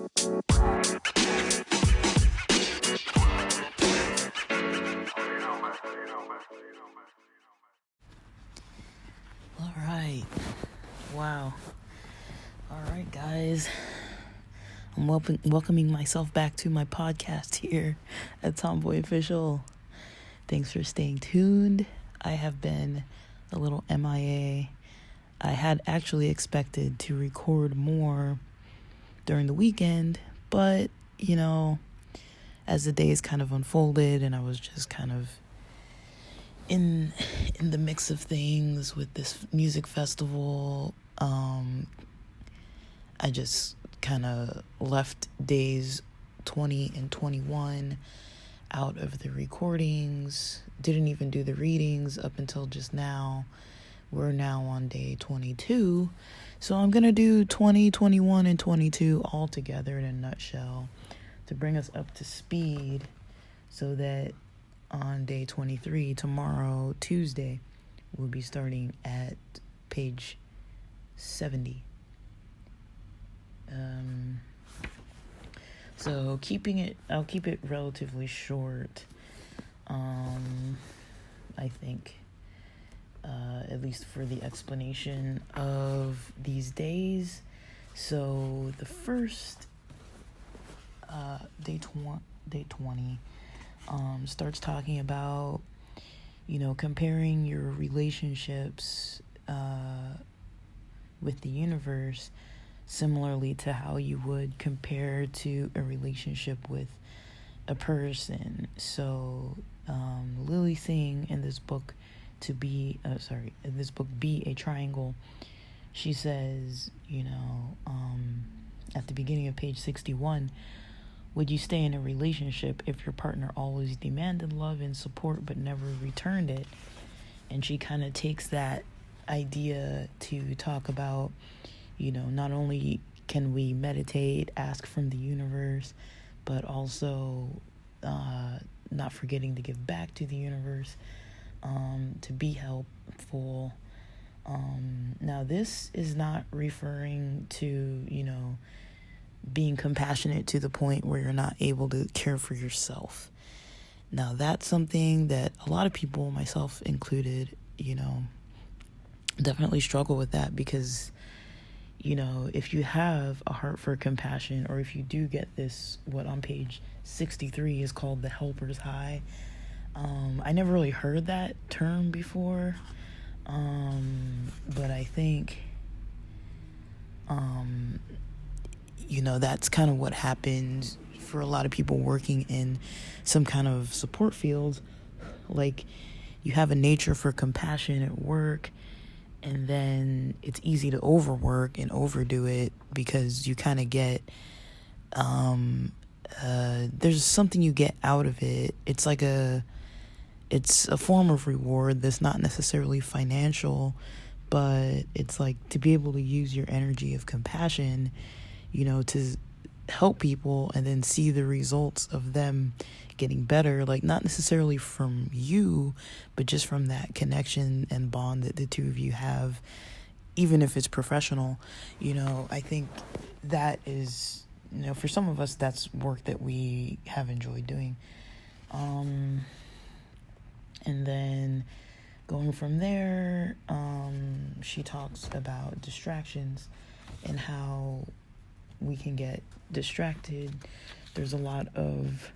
All right. Wow. All right, guys. I'm welcoming myself back to my podcast here at Tomboy Official. Thanks for staying tuned. I have been a little MIA. I had actually expected to record more during the weekend, but, as the days kind of unfolded and I was just kind of in the mix of things with this music festival, I just kind of left days 20 and 21 out of the recordings, didn't even do the readings up until just now. We're now on day 22, so I'm going to do 20, 21, and 22 all together in a nutshell to bring us up to speed so that on day 23, tomorrow, Tuesday, we'll be starting at page 70. So I'll keep it relatively short, I think, at least for the explanation of these days. So the first, day 20, starts talking about, comparing your relationships with the universe similarly to how you would compare to a relationship with a person. So Lily Singh in this book Be a Triangle, she says, at the beginning of page 61, would you stay in a relationship if your partner always demanded love and support but never returned it? And she kind of takes that idea to talk about, not only can we meditate, ask from the universe, but also not forgetting to give back to the universe, to be helpful. Now, this is not referring to, being compassionate to the point where you're not able to care for yourself. Now, that's something that a lot of people, myself included, definitely struggle with that because, if you have a heart for compassion, or if you do get this, what on page 63 is called the helper's high. I never really heard that term before, but I think, that's kind of what happens for a lot of people working in some kind of support field. Like, you have a nature for compassion at work, and then it's easy to overwork and overdo it because you kind of get, there's something you get out of it. It's a form of reward that's not necessarily financial, but it's like to be able to use your energy of compassion, to help people and then see the results of them getting better, like not necessarily from you, but just from that connection and bond that the two of you have, even if it's professional. I think that is, for some of us, that's work that we have enjoyed doing. And then going from there, she talks about distractions and how we can get distracted. There's a lot of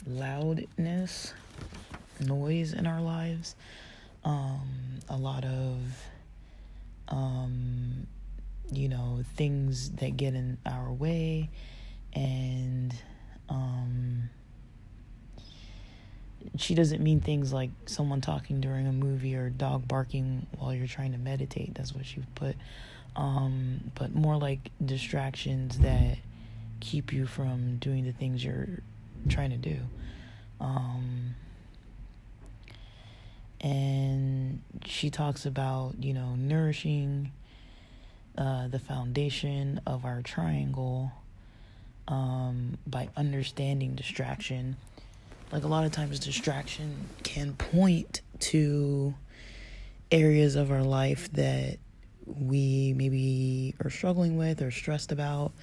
loudness, noise in our lives, a lot of things that get in our way, and she doesn't mean things like someone talking during a movie or dog barking while you're trying to meditate. That's what she put, but more like distractions that keep you from doing the things you're trying to do. And she talks about, nourishing the foundation of our triangle by understanding distraction. Like, a lot of times distraction can point to areas of our life that we maybe are struggling with or stressed about,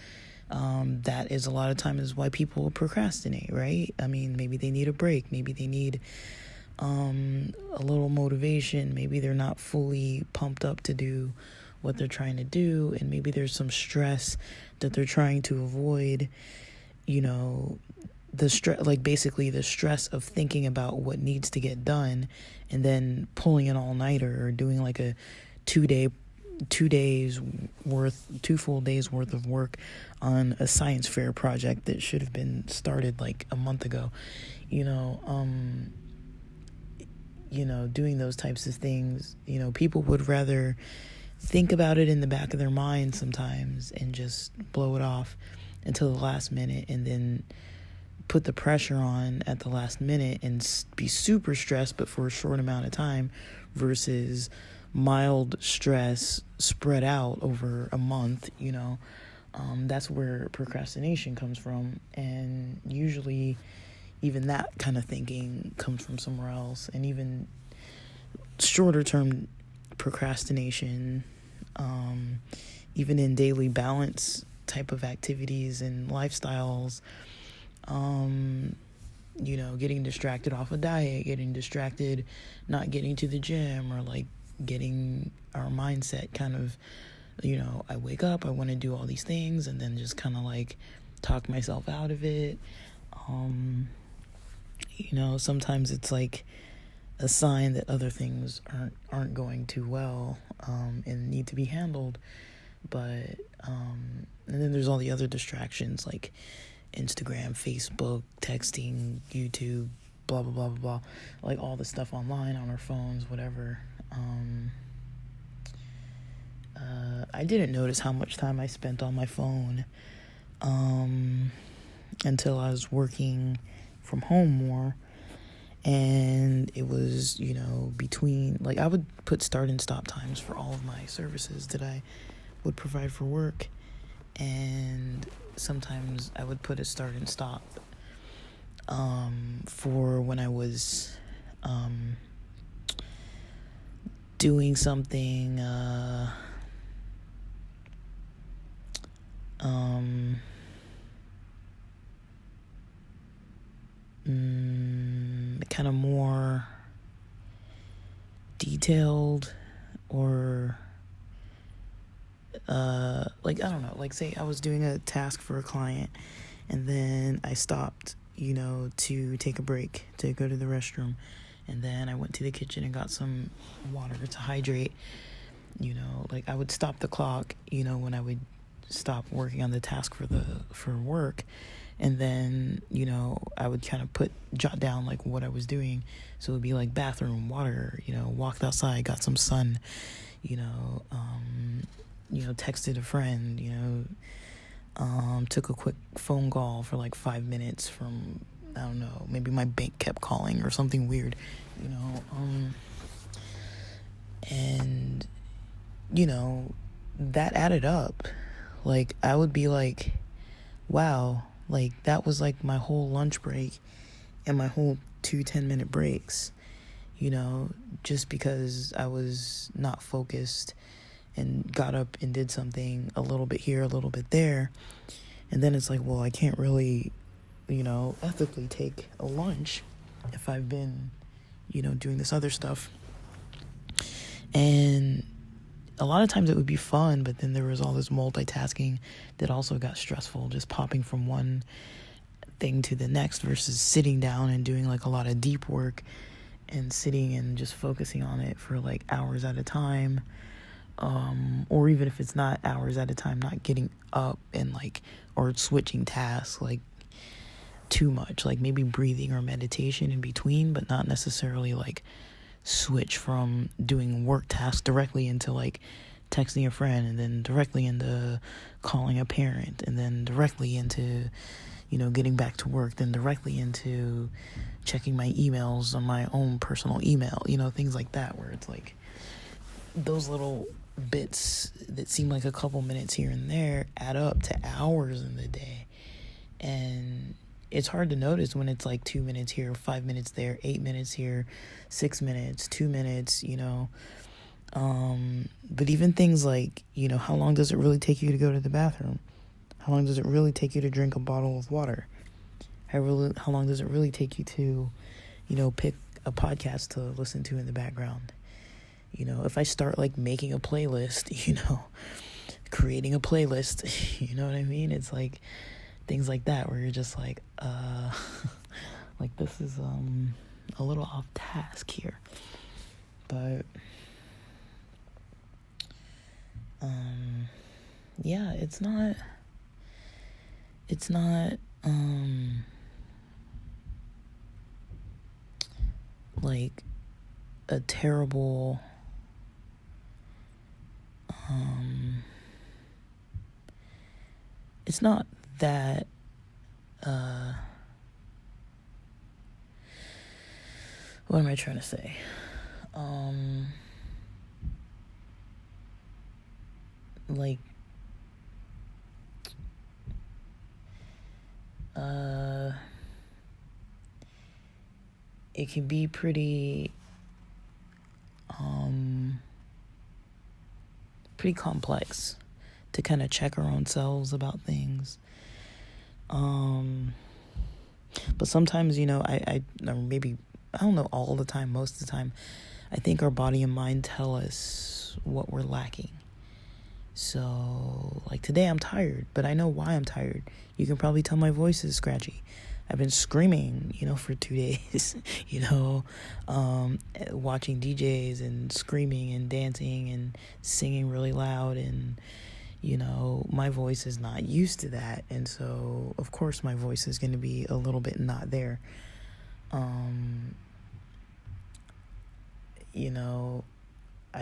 That is a lot of times why people procrastinate, right? I mean, maybe they need a break. Maybe they need a little motivation. Maybe they're not fully pumped up to do what they're trying to do, and maybe there's some stress that they're trying to avoid. You know, the stress, like basically the stress of thinking about what needs to get done, and then pulling an all-nighter or doing like a 2 days worth, 2 full days worth of work on a science fair project that should have been started like a month ago. Doing those types of things, people would rather think about it in the back of their mind sometimes and just blow it off until the last minute, and then put the pressure on at the last minute and be super stressed but for a short amount of time, versus mild stress spread out over a month. That's where procrastination comes from, and usually even that kind of thinking comes from somewhere else. And even shorter term procrastination, even in daily balance type of activities and lifestyles, getting distracted off a diet, getting distracted not getting to the gym, or like getting our mindset kind of, I wake up, I want to do all these things, and then just kind of like talk myself out of it. Sometimes it's like a sign that other things aren't going too well, and need to be handled. But and then there's all the other distractions like Instagram, Facebook, texting, YouTube, blah blah blah blah blah, like all the stuff online on our phones, whatever. I didn't notice how much time I spent on my phone until I was working from home more. And it was, between, like, I would put start and stop times for all of my services that I would provide for work. And sometimes I would put a start and stop for when I was doing something kind of more detailed, or like, I don't know, like say I was doing a task for a client and then I stopped, to take a break to go to the restroom, and then I went to the kitchen and got some water to hydrate. Like I would stop the clock, when I would stop working on the task for work, and then I would kind of jot down like what I was doing. So it would be like bathroom, water, walked outside, got some sun, texted a friend, took a quick phone call for like 5 minutes from, I don't know, maybe my bank kept calling or something weird, and that added up. Like I would be like, wow, like that was like my whole lunch break and my whole 2 10-minute breaks, just because I was not focused and got up and did something a little bit here, a little bit there. And then it's like, well, I can't really, ethically take a lunch if I've been, doing this other stuff. And a lot of times it would be fun, but then there was all this multitasking that also got stressful, just popping from one thing to the next versus sitting down and doing like a lot of deep work and sitting and just focusing on it for like hours at a time. Or even if it's not hours at a time, not getting up and like, or switching tasks like too much, like maybe breathing or meditation in between, but not necessarily like switch from doing work tasks directly into like texting a friend, and then directly into calling a parent, and then directly into getting back to work, then directly into checking my emails on my own personal email, things like that, where it's like those little bits that seem like a couple minutes here and there add up to hours in the day. And it's hard to notice when it's like 2 minutes here, 5 minutes there, 8 minutes here, 6 minutes, 2 minutes, but even things like, how long does it really take you to go to the bathroom? How long does it really take you to drink a bottle of water? How long does it really take you to, pick a podcast to listen to in the background? If I start like making a playlist, creating a playlist, you know what I mean? It's like things like that where you're just like, like this is a little off task here. But yeah, it's not like a terrible it's not that what am I trying to say? Like it can be pretty complex to kind of check our own selves about things. But sometimes, I or maybe, I don't know, all the time, most of the time, I think our body and mind tell us what we're lacking. So, like today I'm tired, but I know why I'm tired. You can probably tell my voice is scratchy. I've been screaming, for 2 days, watching DJs and screaming and dancing and singing really loud. And, my voice is not used to that. And so, of course, my voice is going to be a little bit not there. I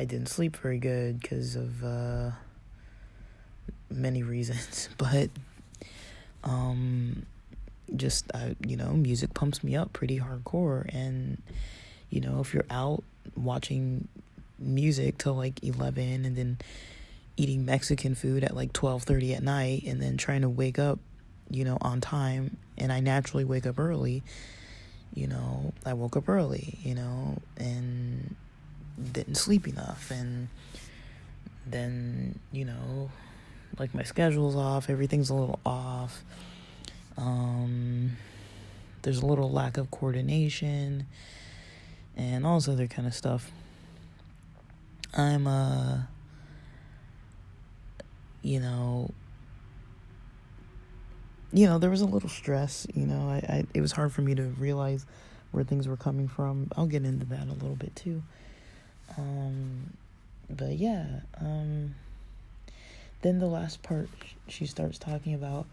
didn't sleep very good because of many reasons, but music pumps me up pretty hardcore. And if you're out watching music till like 11 and then eating Mexican food at like 12:30 at night and then trying to wake up on time, and I naturally wake up early, I woke up early, and didn't sleep enough, and then like my schedule's off, everything's a little off. There's a little lack of coordination and all this other kind of stuff. I'm there was a little stress, it was hard for me to realize where things were coming from. I'll get into that a little bit too. But yeah, then the last part she starts talking about,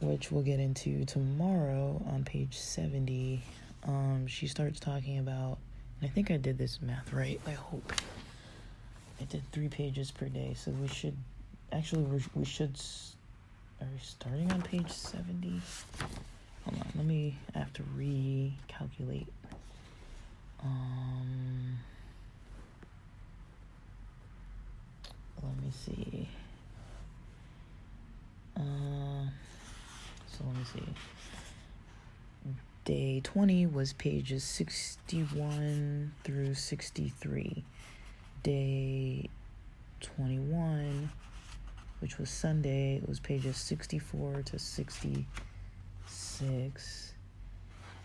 which we'll get into tomorrow on page 70, she starts talking about, and I think I did this math right, I hope. I did 3 pages per day, so we should, are we starting on page 70? Hold on, I have to recalculate. Let me see. So let me see. Day 20 was pages 61 through 63. Day 21, which was Sunday, it was pages 64 to 66.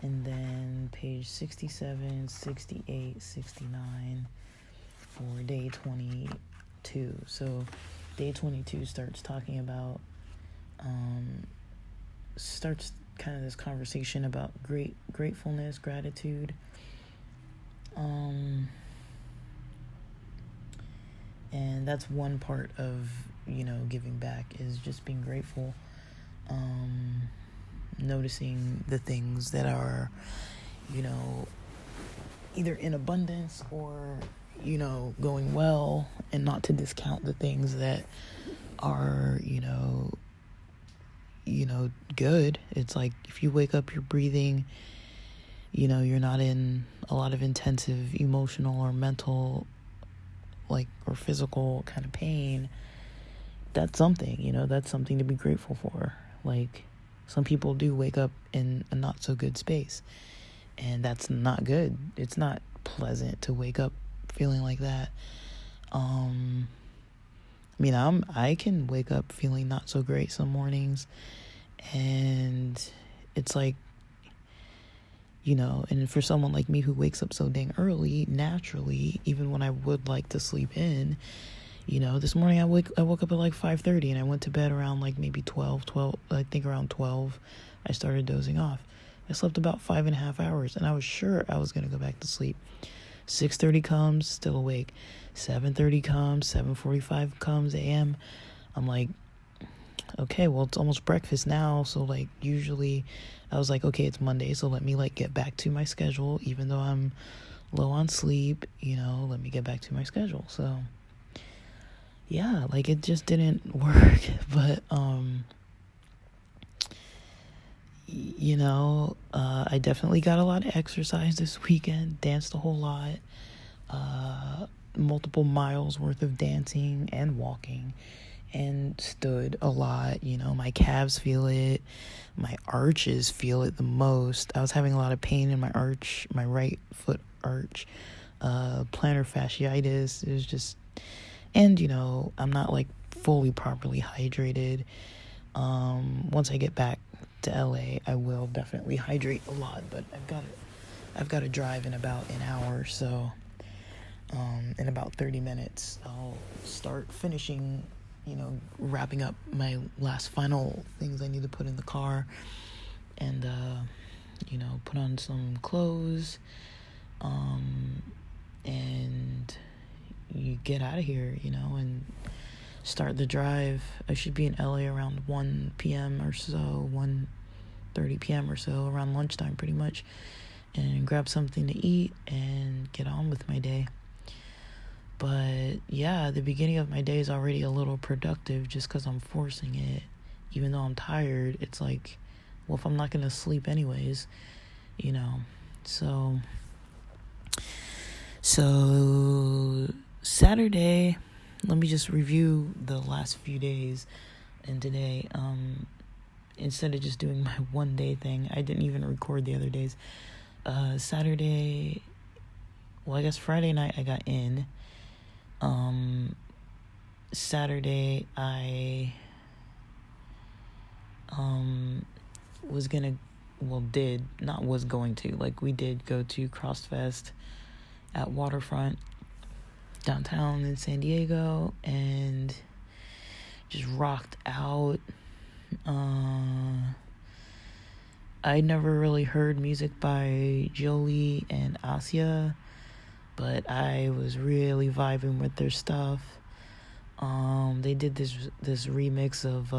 And then page 67, 68, 69 for day 22. So day 22 starts talking about, starts kind of this conversation about gratefulness, gratitude. And that's one part of, giving back, is just being grateful. Noticing the things that are, either in abundance or, going well, and not to discount the things that are, good. It's like if you wake up, you're breathing, you're not in a lot of intensive emotional or mental, or physical kind of pain. That's something, that's something to be grateful for. Like, some people do wake up in a not so good space, and that's not good. It's not pleasant to wake up feeling like that. I mean, I can wake up feeling not so great some mornings, and it's like, and for someone like me who wakes up so dang early, naturally, even when I would like to sleep in, this morning I woke up at like 5:30, and I went to bed around like maybe 12, I think around 12, I started dozing off. I slept about 5.5 hours, and I was sure I was going to go back to sleep. 6:30 comes, still awake. 7:30 comes, 7:45 comes a.m. I'm like, okay, well, it's almost breakfast now. So, like, usually I was like, okay, it's Monday, so let me, like, get back to my schedule. Even though I'm low on sleep, let me get back to my schedule. So, yeah, like, it just didn't work. But, I definitely got a lot of exercise this weekend, danced a whole lot, multiple miles worth of dancing and walking, and stood a lot. My calves feel it, my arches feel it the most. I was having a lot of pain in my arch, my right foot arch, plantar fasciitis. It was just, and I'm not like fully properly hydrated. Once I get back to LA, I will definitely hydrate a lot, but I've got to drive in about an hour, so in about 30 minutes I'll start finishing, wrapping up my last final things I need to put in the car, and put on some clothes, and you get out of here, and start the drive. I should be in LA around 1 p.m. or so, 1:30 p.m. or so, around lunchtime pretty much, and grab something to eat and get on with my day. But yeah, the beginning of my day is already a little productive just because I'm forcing it. Even though I'm tired, it's like, well, if I'm not going to sleep anyways, So Saturday, let me just review the last few days and today. Instead of just doing my one day thing, I didn't even record the other days. Saturday, well, I guess Friday night I got in. Saturday I was going to, like, we did go to CrossFest at Waterfront downtown in San Diego and just rocked out. I never really heard music by Jolie and Asia, but I was really vibing with their stuff. They did this remix of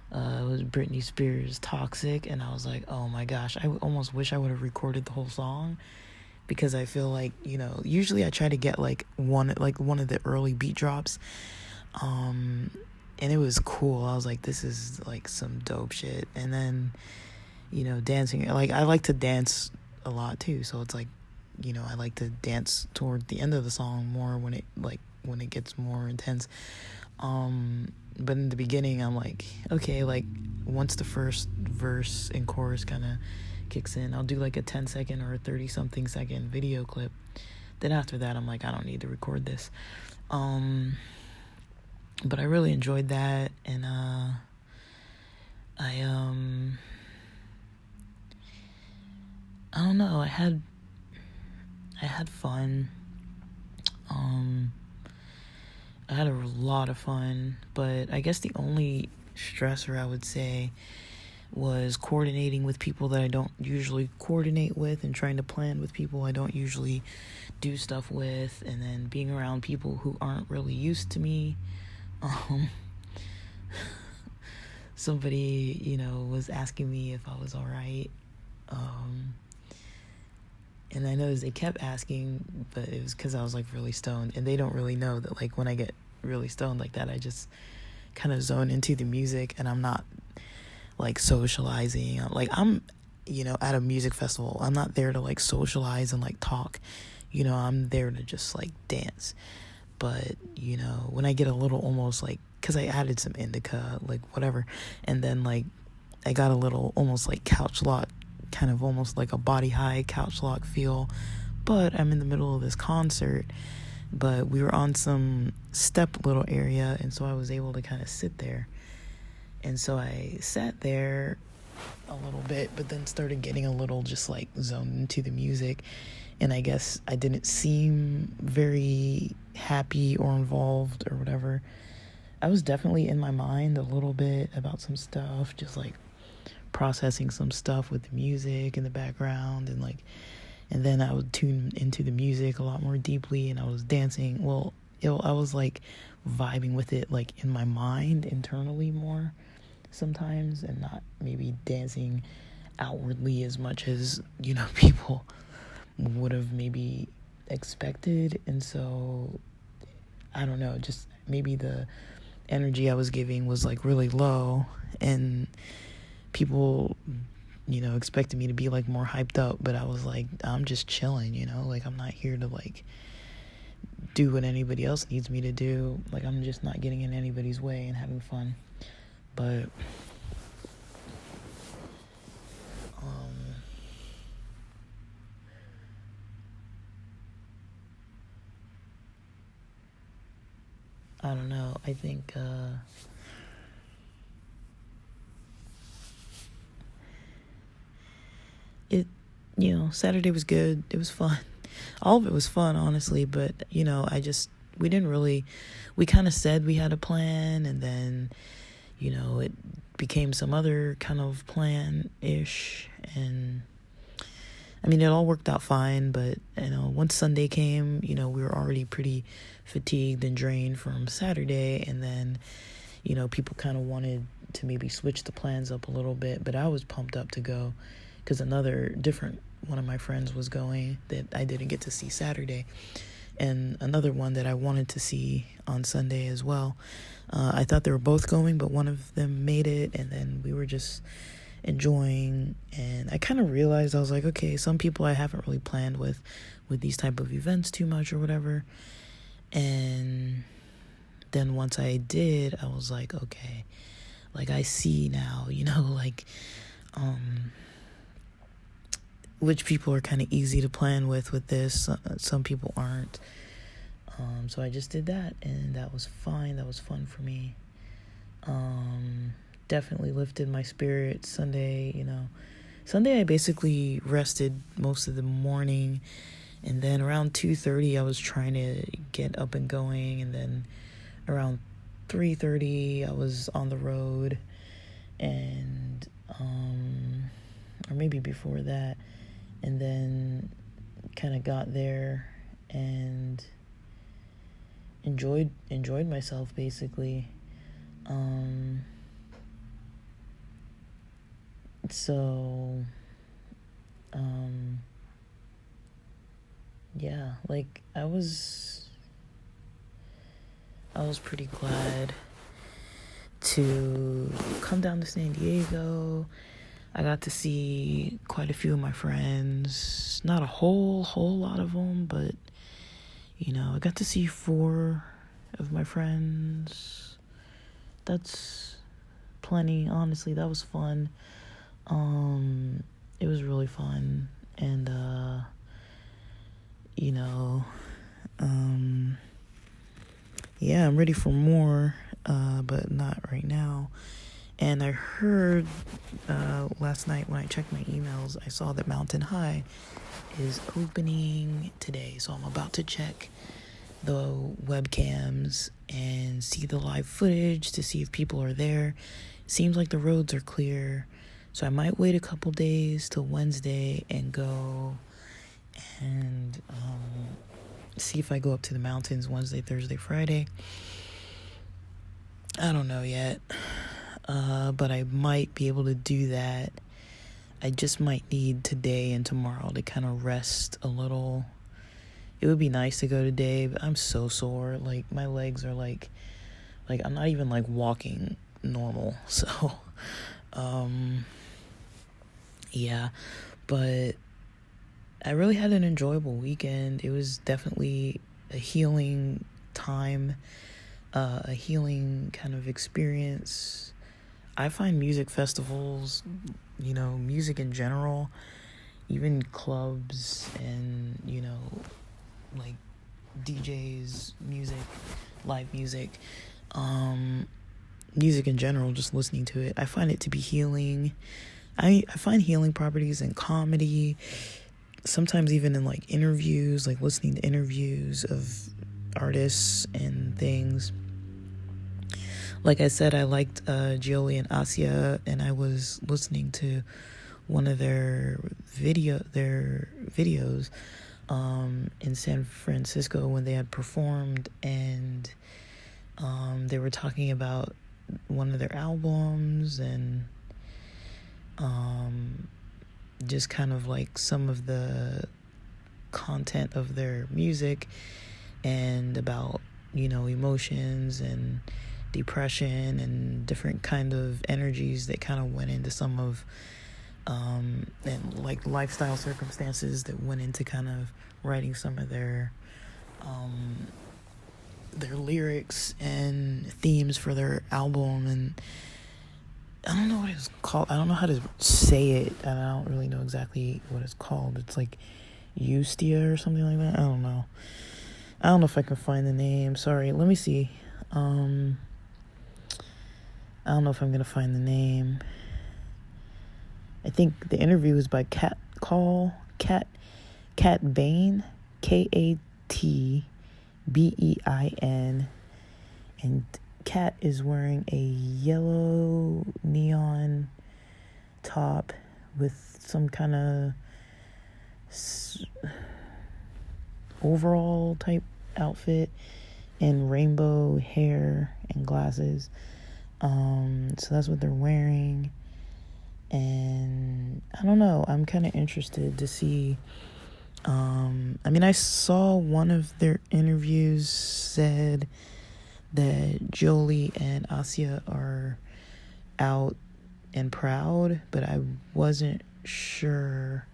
it was Britney Spears' Toxic, and I was like, oh my gosh, I almost wish I would have recorded the whole song, because I feel like, usually I try to get like one of the early beat drops, and it was cool. I was like, this is like some dope shit. And then, dancing, like, I like to dance a lot too, so it's like, I like to dance toward the end of the song more when it gets more intense. But in the beginning, I'm like, okay, like, once the first verse and chorus kind of kicks in, I'll do like a 10-second or a 30-something second video clip. Then after that, I'm like, I don't need to record this. But I really enjoyed that, and I don't know, I had fun. I had a lot of fun, but I guess the only stressor I would say was coordinating with people that I don't usually coordinate with, and trying to plan with people I don't usually do stuff with, and then being around people who aren't really used to me. Somebody, was asking me if I was all right. And I noticed they kept asking, but it was because I was like really stoned, and they don't really know that, like, when I get really stoned like that, I just kind of zone into the music, and I'm not like socializing. Like, I'm, at a music festival, I'm not there to like socialize and like talk, I'm there to just like dance. But, when I get a little almost like, because I added some indica, like whatever, and then like I got a little almost like couch lock, kind of almost like a body high couch lock feel, but I'm in the middle of this concert, but we were on some step little area, and so I was able to kind of sit there. And so I sat there a little bit, but then started getting a little just like zoned into the music. And I guess I didn't seem very happy or involved or whatever. I was definitely in my mind a little bit about some stuff, just like processing some stuff with the music in the background, and like, and then I would tune into the music a lot more deeply, and I was dancing. Well, I was like vibing with it like in my mind internally more sometimes, and not maybe dancing outwardly as much as, you know, people would have maybe expected. And so I don't know, just maybe the energy I was giving was like really low, and people, you know, expected me to be like more hyped up, but I was like, I'm just chilling, you know, like I'm not here to like do what anybody else needs me to do. Like I'm just not getting in anybody's way and having fun. But I don't know. I think you know, Saturday was good. It was fun. All of it was fun, honestly, but, you know, we kind of said we had a plan, and then, you know, it became some other kind of plan-ish, and I mean, it all worked out fine, but, you know, once Sunday came, you know, we were already pretty fatigued and drained from Saturday, and then, you know, people kind of wanted to maybe switch the plans up a little bit, but I was pumped up to go, because another different one of my friends was going that I didn't get to see Saturday, and another one that I wanted to see on Sunday as well. I thought they were both going, but one of them made it, and then we were just enjoying. And I kind of realized, I was like, okay, some people I haven't really planned with these type of events too much or whatever. And then once I did, I was like, okay, like I see now, you know, like which people are kind of easy to plan with this. Some people aren't. So I just did that, and that was fine. That was fun for me. Definitely lifted my spirits. Sunday, you know, Sunday I basically rested most of the morning, and then around 2:30 I was trying to get up and going, and then around 3:30 I was on the road, and or maybe before that, and then kind of got there and enjoyed myself basically. So yeah, like I was pretty glad to come down to San Diego. I got to see quite a few of my friends. Not a whole lot of them, but, you know, I got to see 4 of my friends. That's plenty, honestly. That was fun. It was really fun. And, you know, yeah, I'm ready for more, but not right now. And I heard last night when I checked my emails, I saw that Mountain High is opening today. So I'm about to check the webcams and see the live footage to see if people are there. It seems like the roads are clear. So I might wait a couple days till Wednesday and go and see if I go up to the mountains Wednesday, Thursday, Friday. I don't know yet. But I might be able to do that. I just might need today and tomorrow to kind of rest a little. It would be nice to go today, but I'm so sore. Like, my legs are like I'm not even like walking normal. So, yeah, but I really had an enjoyable weekend. It was definitely a healing time, a healing kind of experience. I find music festivals, you know, music in general, even clubs and, you know, like DJs, music, live music, music in general, just listening to it. I find it to be healing. I find healing properties in comedy, sometimes even in like interviews, like listening to interviews of artists and things. Like I said, I liked Gioli and Asia, and I was listening to one of their videos in San Francisco when they had performed, and they were talking about one of their albums and just kind of like some of the content of their music, and about, you know, emotions and depression and different kind of energies that kind of went into some of and like lifestyle circumstances that went into kind of writing some of their lyrics and themes for their album. And I don't know what it's called. I don't know how to say it, and I don't really know exactly what it's called. It's like Eustia or something like that. I don't know if I can find the name. Sorry, let me see. I don't know if I'm gonna find the name. I think the interview was by Cat Bain, KatBein, and Cat is wearing a yellow neon top with some kind of overall type outfit and rainbow hair and glasses. So that's what they're wearing. And I don't know, I'm kind of interested to see. I mean, I saw one of their interviews said that Jolie and Asia are out and proud, but I wasn't sure.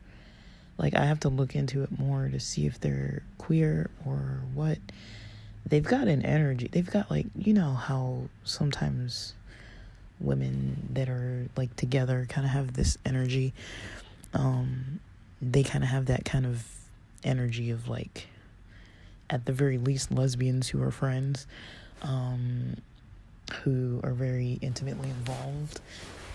Like, I have to look into it more to see if they're queer or what. They've got an energy. They've got, like, you know how sometimes women that are like together kind of have this energy. They kind of have that kind of energy of, like, at the very least, lesbians who are friends, who are very intimately involved.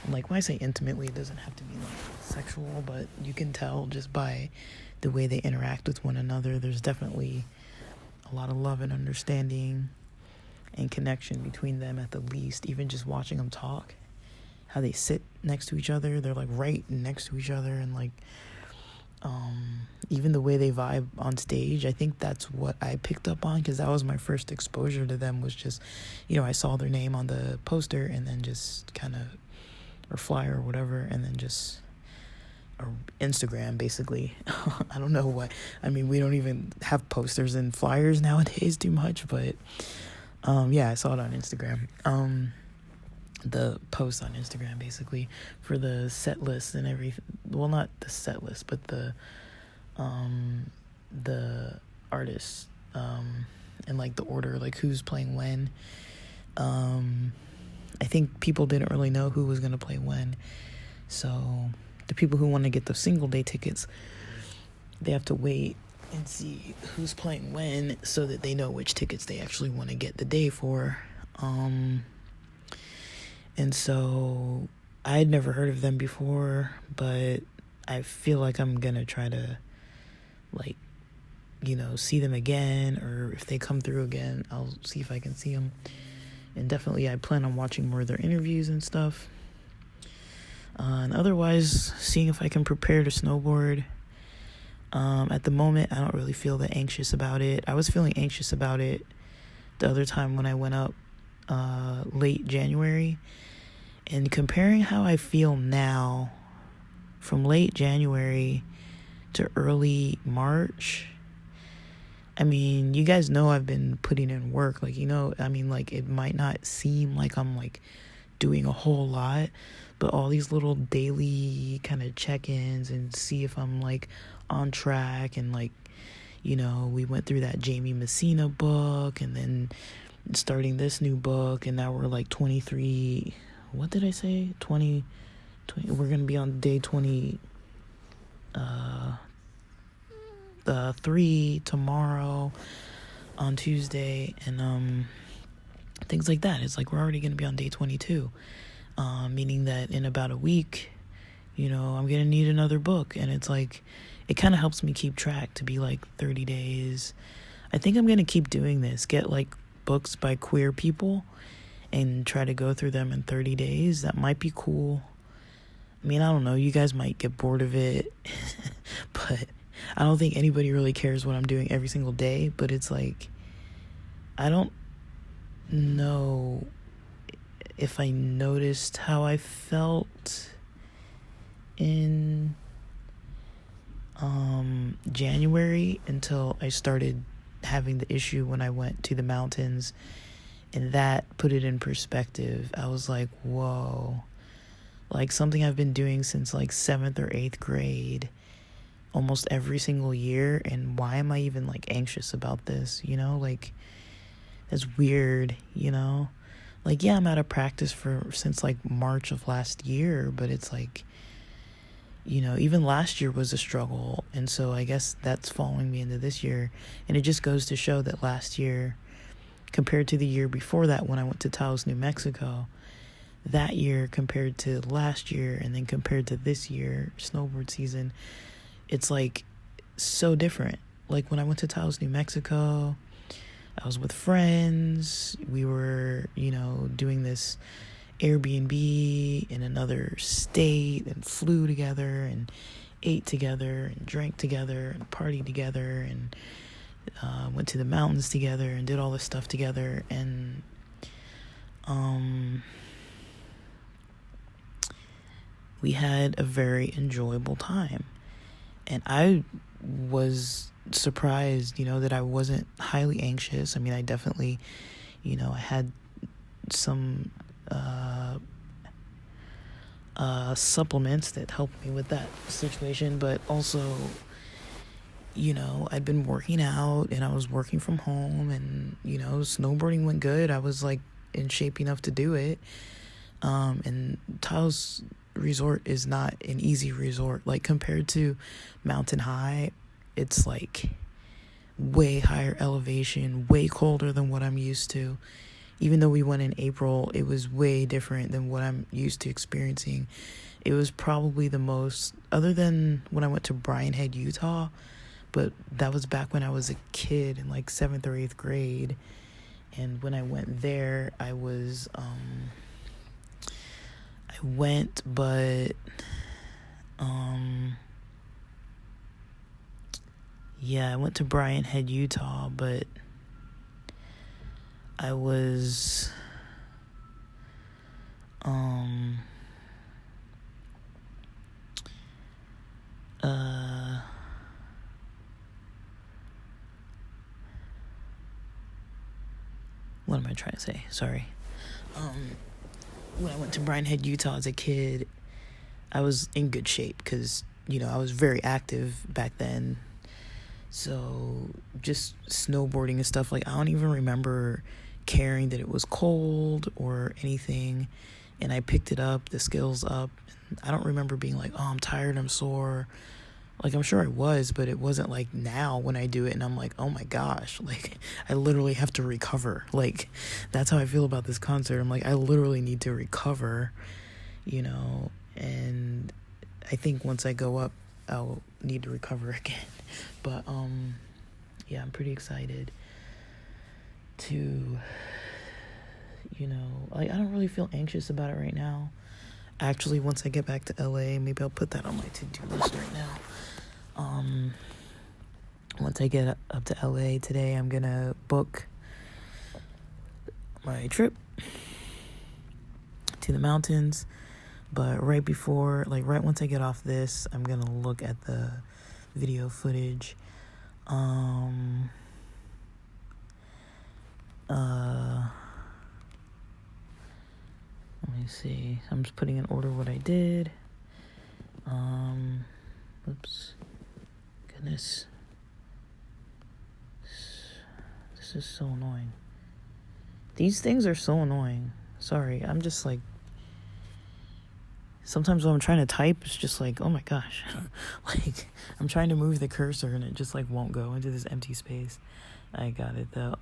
Like, when I say intimately, it doesn't have to be like sexual, but you can tell just by the way they interact with one another. There's definitely a lot of love and understanding and connection between them, at the least. Even just watching them talk, how they sit next to each other, they're like right next to each other, and like even the way they vibe on stage. I think that's what I picked up on, because that was my first exposure to them, was just, you know, I saw their name on the poster and then just kind of, or flyer or whatever, and then just, or Instagram basically. I don't know what, I mean, we don't even have posters and flyers nowadays too much, but yeah, I saw it on Instagram. The post on Instagram basically for the set list and everything. Well, not the set list, but the artists, and like the order, like who's playing when. I think people didn't really know who was gonna play when, so the people who want to get the single day tickets, they have to wait and see who's playing when, so that they know which tickets they actually want to get the day for. And so I had never heard of them before, but I feel like I'm gonna try to, like, you know, see them again, or if they come through again, I'll see if I can see them. And definitely I plan on watching more of their interviews and stuff. And otherwise, seeing if I can prepare to snowboard. At the moment, I don't really feel that anxious about it. I was feeling anxious about it the other time when I went up late January. And comparing how I feel now from late January to early March, I mean, you guys know I've been putting in work. Like, you know, I mean, like, it might not seem like I'm, like, doing a whole lot, but all these little daily kind of check-ins and see if I'm, like, on track. And, like, you know, we went through that Jamie Messina book, and then starting this new book, and now we're, like, 23... What did I say? 20, we're going to be on day 23 tomorrow. on Tuesday, and things like that. It's like we're already going to be on day 22, meaning that in about a week, I'm going to need another book. And it's like, it kind of helps me keep track to be like 30 days. I think I'm going to keep doing this, get like books by queer people and try to go through them in 30 days. That might be cool. I mean, I don't know. You guys might get bored of it, but I don't think anybody really cares what I'm doing every single day. But it's like, I don't know if I noticed how I felt in January until I started having the issue when I went to the mountains, and that put it in perspective. I was like, whoa, like something I've been doing since like 7th or 8th grade almost every single year, and why am I even like anxious about this? Like, it's weird. Like, yeah, I'm out of practice since like March of last year, but it's like, even last year was a struggle, and so I guess that's following me into this year. And it just goes to show that last year compared to the year before that, when I went to Taos, New Mexico, that year compared to last year, and then compared to this year, snowboard season, it's like so different. Like when I went to Taos, New Mexico, I was with friends. We were, doing this Airbnb in another state, and flew together and ate together and drank together and partied together, and went to the mountains together and did all this stuff together. And we had a very enjoyable time. And I was surprised, that I wasn't highly anxious. I mean, I definitely, I had some supplements that helped me with that situation, but also, I'd been working out, and I was working from home, and, snowboarding went good. I was like in shape enough to do it. And Taos Resort is not an easy resort. Like, compared to Mountain High, it's like way higher elevation, way colder than what I'm used to. Even though we went in April, it was way different than what I'm used to experiencing. It was probably the most, other than when I went to Brian Head, Utah, but that was back when I was a kid in like 7th or 8th grade. And when I went there, I went, but I went to Brian Head, Utah, but I was what am I trying to say? Sorry. When I went to Brian Head, Utah as a kid, I was in good shape because, I was very active back then. So just snowboarding and stuff, like, I don't even remember caring that it was cold or anything. And I picked it up, the skills up. And I don't remember being like, oh, I'm tired, I'm sore. Like, I'm sure I was, but it wasn't like now when I do it and I'm like, oh my gosh, like, I literally have to recover. Like, that's how I feel about this concert. I'm like, I literally need to recover, and I think once I go up, I'll need to recover again. But, I'm pretty excited to, like, I don't really feel anxious about it right now. Actually, once I get back to LA, maybe I'll put that on my to-do list right now. Once I get up to LA today, I'm gonna book my trip to the mountains. But right once I get off this, I'm gonna look at the video footage. Let me see. I'm just putting in order what I did. Oops. Goodness. This is so annoying. These things are so annoying. Sorry, I'm just like, sometimes when I'm trying to type, it's just like, oh my gosh. Like, I'm trying to move the cursor and it just like won't go into this empty space. I got it though.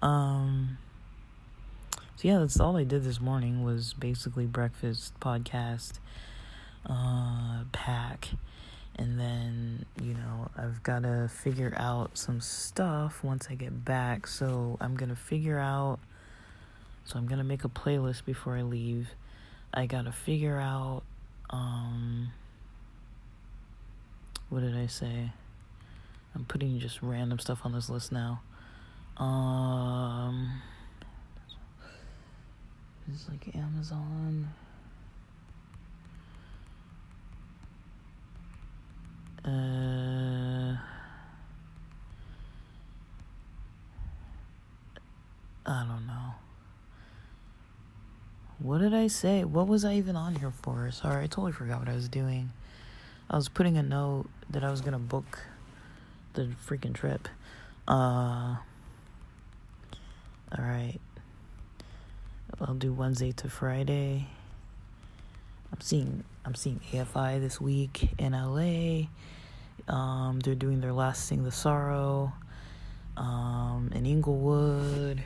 So yeah, that's all I did this morning was basically breakfast, podcast, pack, and then, I've got to figure out some stuff once I get back. So I'm going to make a playlist before I leave. I got to figure out, what did I say? I'm putting just random stuff on this list now. It's like Amazon. I don't know. What did I say? What was I even on here for? Sorry, I totally forgot what I was doing. I was putting a note that I was gonna book the freaking trip. Alright. I'll do Wednesday to Friday. I'm seeing AFI this week in LA. They're doing their last Sing the Sorrow in Inglewood.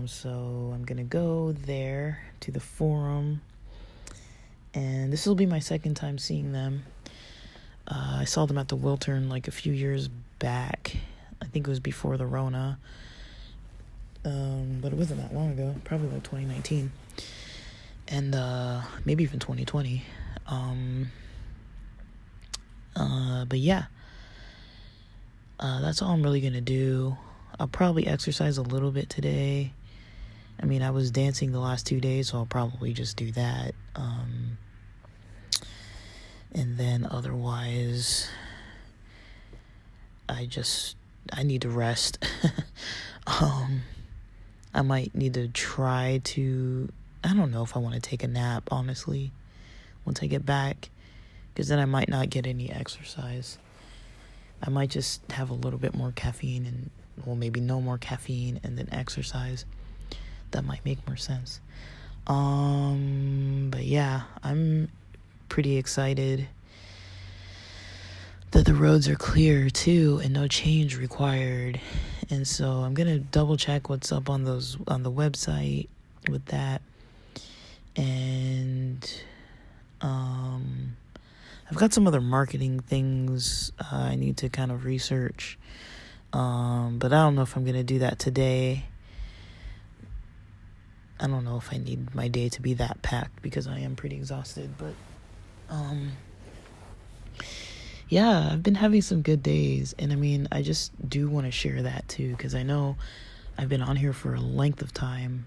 So I'm gonna go there to the Forum, and this will be my second time seeing them. I saw them at the Wiltern like a few years back. I think it was before the Rona, but it wasn't that long ago. Probably like 2019, and maybe even 2020. But yeah, that's all I'm really gonna do. I'll probably exercise a little bit today. I mean, I was dancing the last 2 days, so I'll probably just do that. And then otherwise, I need to rest. I might need to try to, I don't know if I want to take a nap, honestly, once I get back, because then I might not get any exercise. I might just have a little bit more caffeine and, well, maybe no more caffeine and then exercise. That might make more sense. But yeah, I'm pretty excited that the roads are clear too and no change required. And so I'm gonna double check what's up on the website with that. And I've got some other marketing things I need to kind of research. But I don't know if I'm gonna do that today. I don't know if I need my day to be that packed because I am pretty exhausted. But yeah, I've been having some good days, and I mean, I just do want to share that too, because I know I've been on here for a length of time,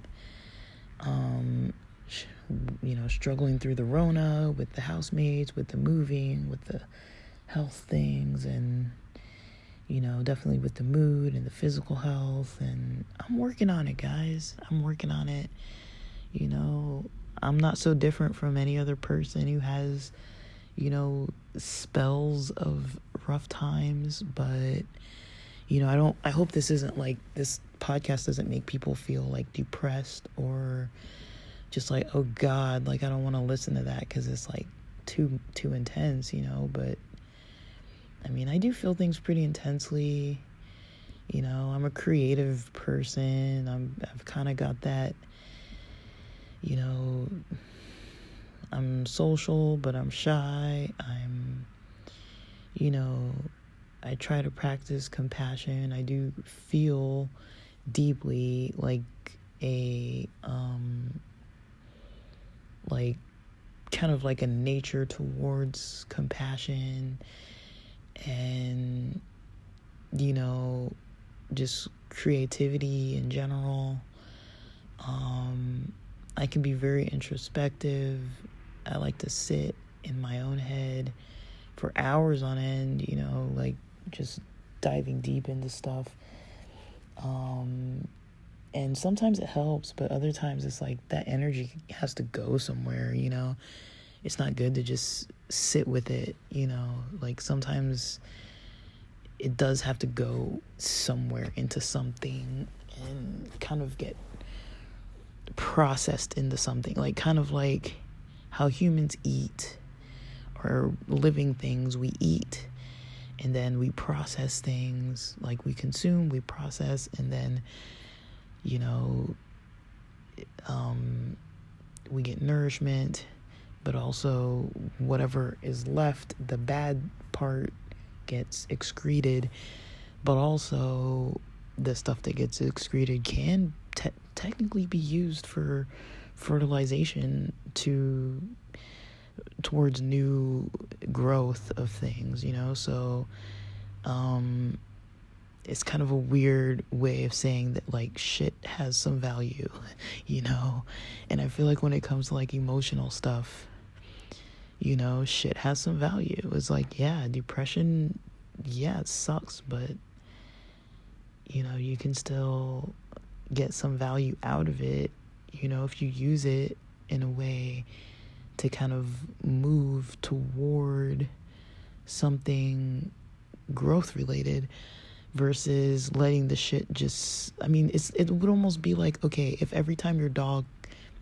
struggling through the Rona, with the housemates, with the moving, with the health things, and, definitely with the mood and the physical health, and I'm working on it, guys. I'm working on it. I'm not so different from any other person who has, spells of rough times, but I hope this isn't like, this podcast doesn't make people feel like depressed or just like, oh God, like I don't want to listen to that because it's like too intense, but I mean, I do feel things pretty intensely. I'm a creative person. I've kind of got that, I'm social, but I'm shy. I try to practice compassion. I do feel deeply like a, kind of like a nature towards compassion and, just creativity in general. I can be very introspective. I like to sit in my own head for hours on end, like just diving deep into stuff. And sometimes it helps, but other times it's like that energy has to go somewhere, It's not good to just sit with it, Like sometimes it does have to go somewhere into something and kind of get processed into something, like kind of like how humans eat, or living things, we eat and then we process things, like we consume, we process, and then, you know, we get nourishment, but also whatever is left, the bad part gets excreted, but also the stuff that gets excreted can technically be used for fertilization towards new growth of things, you know. So it's kind of a weird way of saying that, like, shit has some value, you know. And I feel like when it comes to like emotional stuff, you know, shit has some value. It's like, yeah, depression, yeah, it sucks, but you know, you can still get some value out of it, you know, if you use it in a way to kind of move toward something growth related, versus letting the shit just, I mean, it would almost be like, okay, if every time your dog,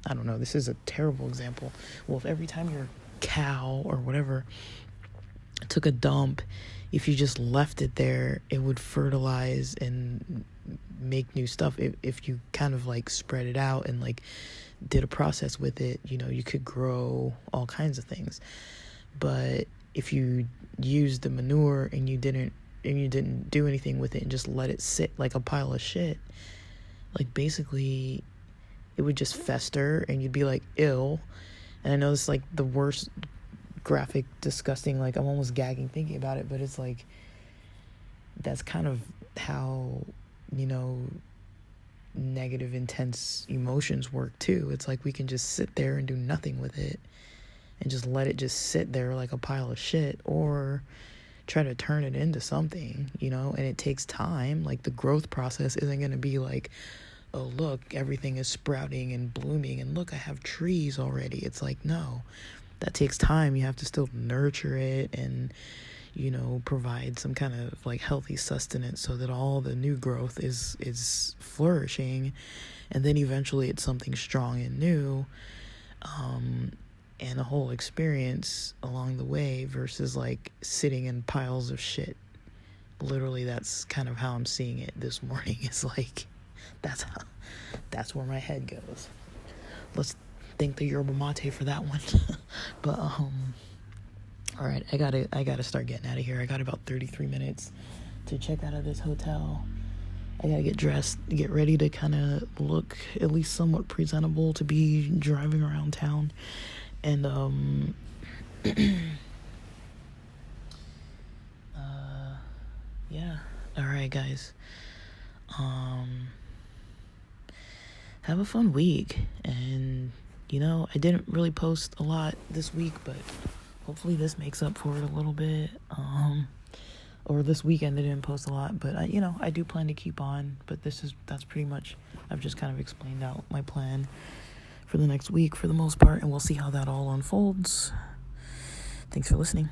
I don't know, this is a terrible example, well, if every time your cow or whatever took a dump, if you just left it there, it would fertilize and make new stuff. If you kind of like spread it out and like did a process with it, you know, you could grow all kinds of things. But if you used the manure and you didn't do anything with it and just let it sit like a pile of shit, like basically it would just fester and you'd be like ill. And I know this is like the worst, graphic, disgusting, like I'm almost gagging thinking about it, but it's like that's kind of how, you know, negative, intense emotions work too. It's like we can just sit there and do nothing with it and just let it just sit there like a pile of shit, or try to turn it into something, you know. And it takes time. Like the growth process isn't going to be like, oh look, everything is sprouting and blooming and look, I have trees already. It's like, no, that takes time. You have to still nurture it and, you know, provide some kind of like healthy sustenance so that all the new growth is flourishing, and then eventually it's something strong and new, and a whole experience along the way, versus like sitting in piles of shit. Literally, that's kind of how I'm seeing it this morning. It's like that's where my head goes. Let's thank the yerba mate for that one. But all right, I gotta start getting out of here. I got about 33 minutes to check out of this hotel. I gotta get dressed, get ready to kind of look at least somewhat presentable to be driving around town. And yeah, all right, guys, have a fun week. And you know, I didn't really post a lot this week, but hopefully this makes up for it a little bit. Or this weekend I didn't post a lot, but I do plan to keep on. But that's pretty much, I've just kind of explained out my plan for the next week for the most part, and we'll see how that all unfolds. Thanks for listening.